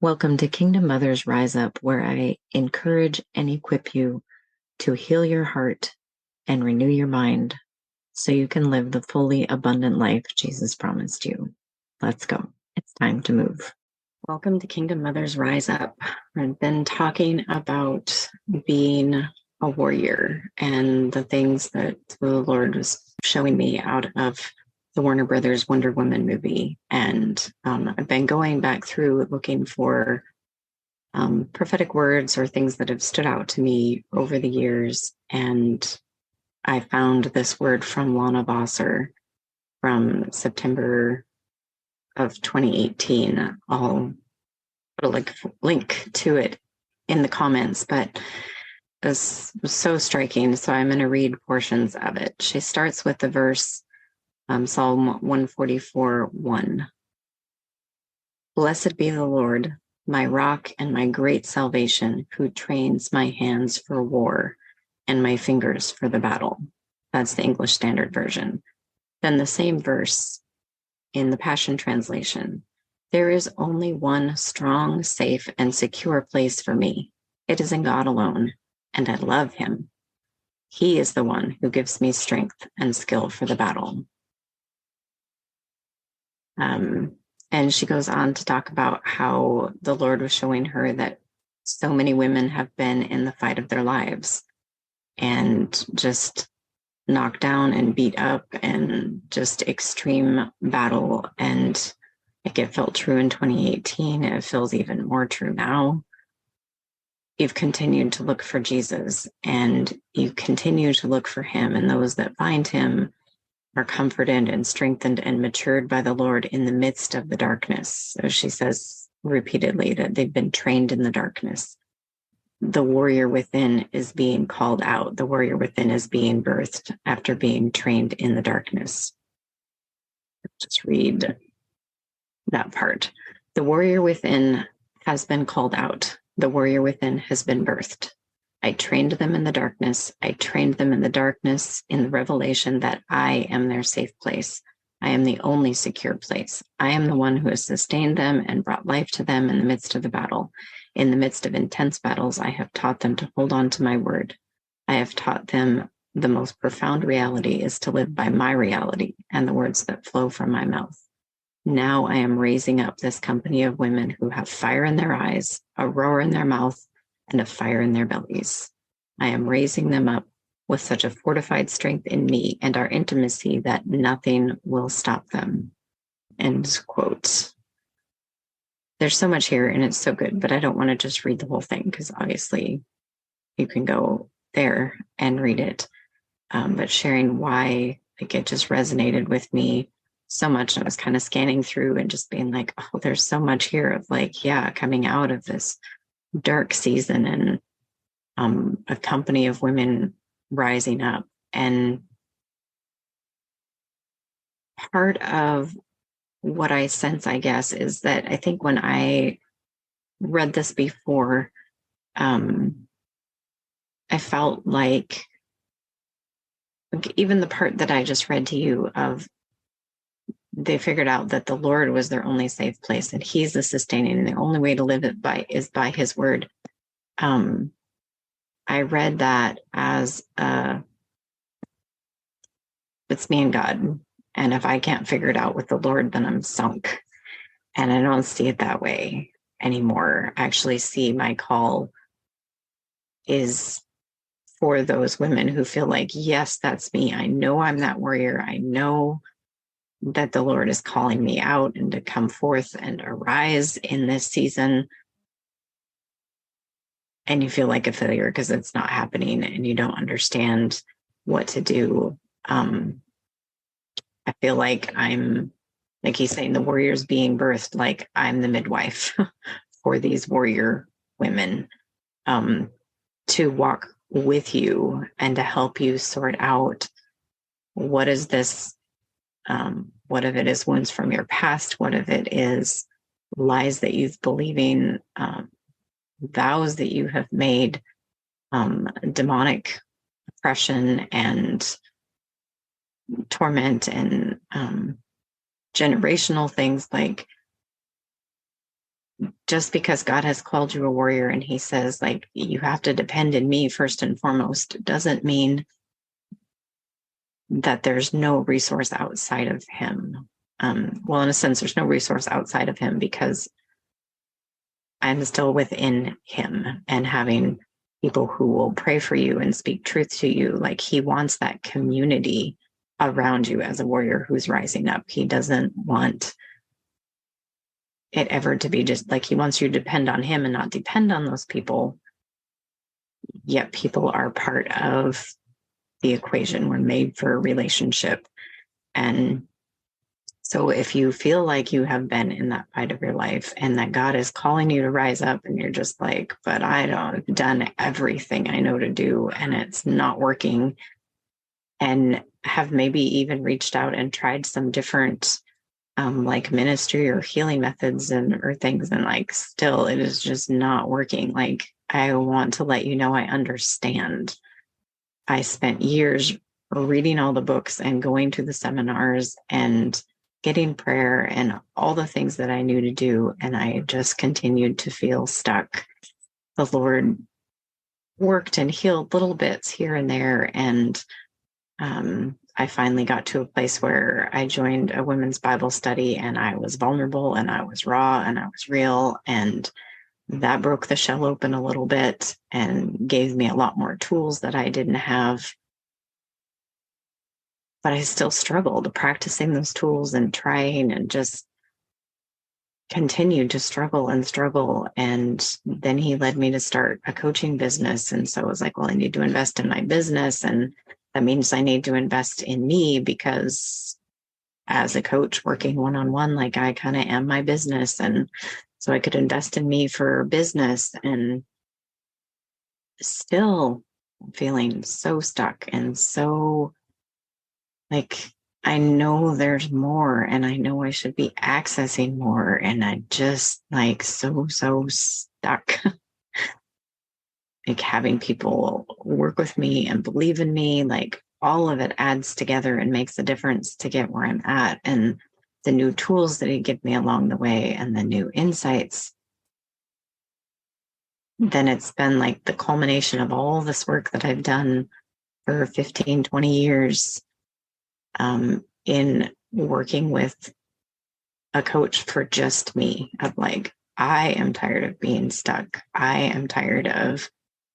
Welcome to Kingdom Mothers Rise Up, where I encourage and equip you to heal your heart and renew your mind so you can live the fully abundant life Jesus promised you. Let's go. It's time to move. Welcome to Kingdom Mothers Rise Up. I've been talking about being a warrior and the things that the Lord was showing me out of the Warner Brothers Wonder Woman movie. And I've been going back through looking for prophetic words or things that have stood out to me over the years. And I found this word from Lana Vosser from September of 2018. I'll put a link to it in the comments, but it was so striking. So I'm going to read portions of it. She starts with the verse, Psalm 144:1. Blessed be the Lord, my rock and my great salvation, who trains my hands for war and my fingers for the battle. That's the English Standard Version. Then the same verse in the Passion Translation. There is only one strong, safe, and secure place for me. It is in God alone, and I love him. He is the one who gives me strength and skill for the battle. And she goes on to talk about how the Lord was showing her that so many women have been in the fight of their lives and just knocked down and beat up and just extreme battle. And like it felt true in 2018. It feels even more true now. You've continued to look for Jesus and you continue to look for him, and those that find him are comforted and strengthened and matured by the Lord in the midst of the darkness. So she says repeatedly that they've been trained in the darkness. The warrior within is being called out. The warrior within is being birthed after being trained in the darkness. Just read that part. The warrior within has been called out. The warrior within has been birthed. I trained them in the darkness. I trained them in the darkness in the revelation that I am their safe place. I am the only secure place. I am the one who has sustained them and brought life to them in the midst of the battle. In the midst of intense battles, I have taught them to hold on to my word. I have taught them the most profound reality is to live by my reality and the words that flow from my mouth. Now I am raising up this company of women who have fire in their eyes, a roar in their mouth, and a fire in their bellies. I am raising them up with such a fortified strength in me and our intimacy that nothing will stop them. End quote. There's so much here and it's so good, but I don't want to just read the whole thing because obviously you can go there and read it. But sharing why it just resonated with me so much. I was kind of scanning through and just being like, oh, there's so much here of coming out of this dark season and a company of women rising up. And part of what I sense, I guess, is that I think when I read this before, I felt like even the part that I just read to you of they figured out that the Lord was their only safe place and he's the sustaining and the only way to live it is by his word. I read that as it's me and God. And if I can't figure it out with the Lord, then I'm sunk. And I don't see it that way anymore. I actually see my call is for those women who feel like, yes, that's me. I know I'm that warrior. I know that the Lord is calling me out and to come forth and arise in this season. And you feel like a failure because it's not happening and you don't understand what to do. I feel like I'm, like he's saying, the warrior's being birthed, like I'm the midwife for these warrior women to walk with you and to help you sort out what is this. What if it is wounds from your past? What if it is lies that you've believing, vows that you have made, demonic oppression and torment and generational things? Like just because God has called you a warrior and he says, like, you have to depend in me first and foremost, doesn't mean that there's no resource outside of him. Well, in a sense, there's no resource outside of him because I'm still within him, and having people who will pray for you and speak truth to you. Like, he wants that community around you as a warrior who's rising up. He doesn't want it ever to be just like, he wants you to depend on him and not depend on those people. Yet people are part of the equation. We're made for a relationship. And so if you feel like you have been in that fight of your life and that God is calling you to rise up and you're just like, but I've done everything I know to do and it's not working, and have maybe even reached out and tried some different like ministry or healing methods or things, and like still it is just not working. Like, I want to let you know I understand. I spent years reading all the books and going to the seminars and getting prayer and all the things that I knew to do, and I just continued to feel stuck. The Lord worked and healed little bits here and there, and I finally got to a place where I joined a women's Bible study, and I was vulnerable and I was raw and I was real. And that broke the shell open a little bit and gave me a lot more tools that I didn't have. But I still struggled practicing those tools and trying, and just continued to struggle and struggle. And then he led me to start a coaching business. And so I was like, well, I need to invest in my business. And that means I need to invest in me, because as a coach working one-on-one, like, I kind of am my business. And so I could invest in me for business, and still feeling so stuck and so like, I know there's more and I know I should be accessing more. And I just like so stuck. Like, having people work with me and believe in me, like, all of it adds together and makes a difference to get where I'm at. And the new tools that he give me along the way and the new insights, then it's been like the culmination of all this work that I've done for 15, 20 years in working with a coach for just me, of like, I am tired of being stuck. I am tired of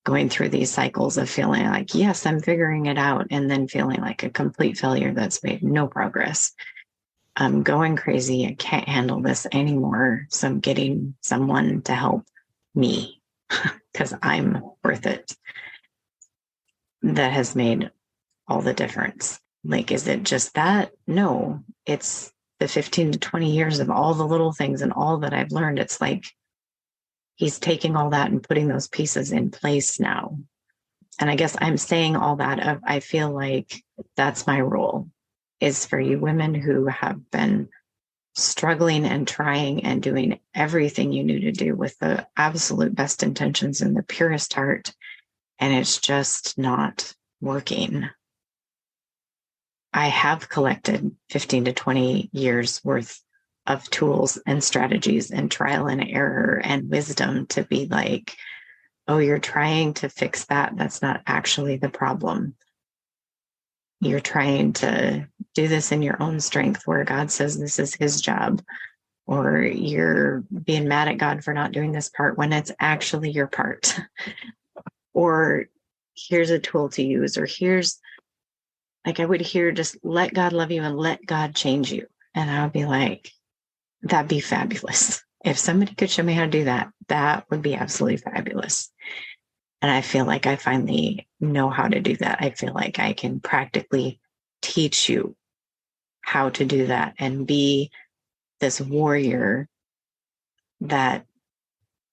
going through these cycles of feeling like, yes, I'm figuring it out, and then feeling like a complete failure that's made no progress. I'm going crazy. I can't handle this anymore. So I'm getting someone to help me because I'm worth it. That has made all the difference. Like, is it just that? No, it's the 15 to 20 years of all the little things and all that I've learned. It's like he's taking all that and putting those pieces in place now. And I guess I'm saying all that I feel like that's my role, is for you women who have been struggling and trying and doing everything you knew to do with the absolute best intentions and the purest heart, and it's just not working. I have collected 15 to 20 years worth of tools and strategies and trial and error and wisdom to be like, oh, you're trying to fix that. That's not actually the problem. You're trying to do this in your own strength, where God says this is his job. Or you're being mad at God for not doing this part when it's actually your part. Or here's a tool to use, or here's, like, I would hear, just let God love you and let God change you. And I would be like, that'd be fabulous. If somebody could show me how to do that, that would be absolutely fabulous. And I feel like I finally know how to do that. I feel like I can practically teach you how to do that and be this warrior that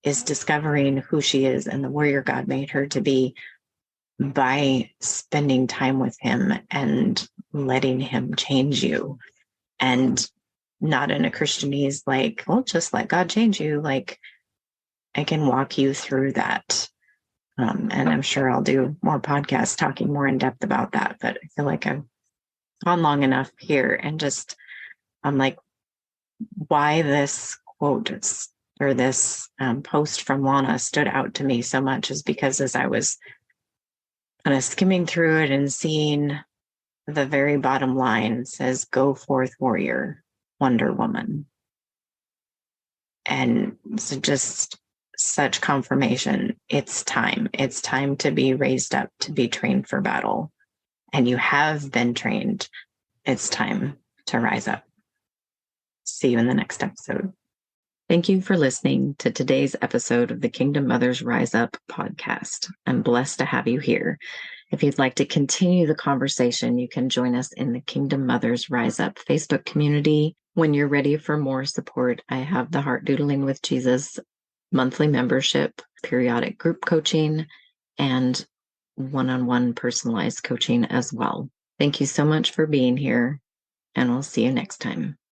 is discovering who she is and the warrior God made her to be, by spending time with him and letting him change you. And not in a Christianese, like, well, just let God change you. Like, I can walk you through that. And I'm sure I'll do more podcasts talking more in depth about that. But I feel like I've gone long enough here, and just, I'm like, why this quote or this post from Lana stood out to me so much is because as I was kind of skimming through it and seeing the very bottom line says, "Go forth, warrior, Wonder Woman." And so just such confirmation. It's time. It's time to be raised up, to be trained for battle. And you have been trained. It's time to rise up. See you in the next episode. Thank you for listening to today's episode of the Kingdom Mothers Rise Up podcast. I'm blessed to have you here. If you'd like to continue the conversation, you can join us in the Kingdom Mothers Rise Up Facebook community. When you're ready for more support, I have the Heart Doodling with Jesus monthly membership, periodic group coaching, and one-on-one personalized coaching as well. Thank you so much for being here, and we'll see you next time.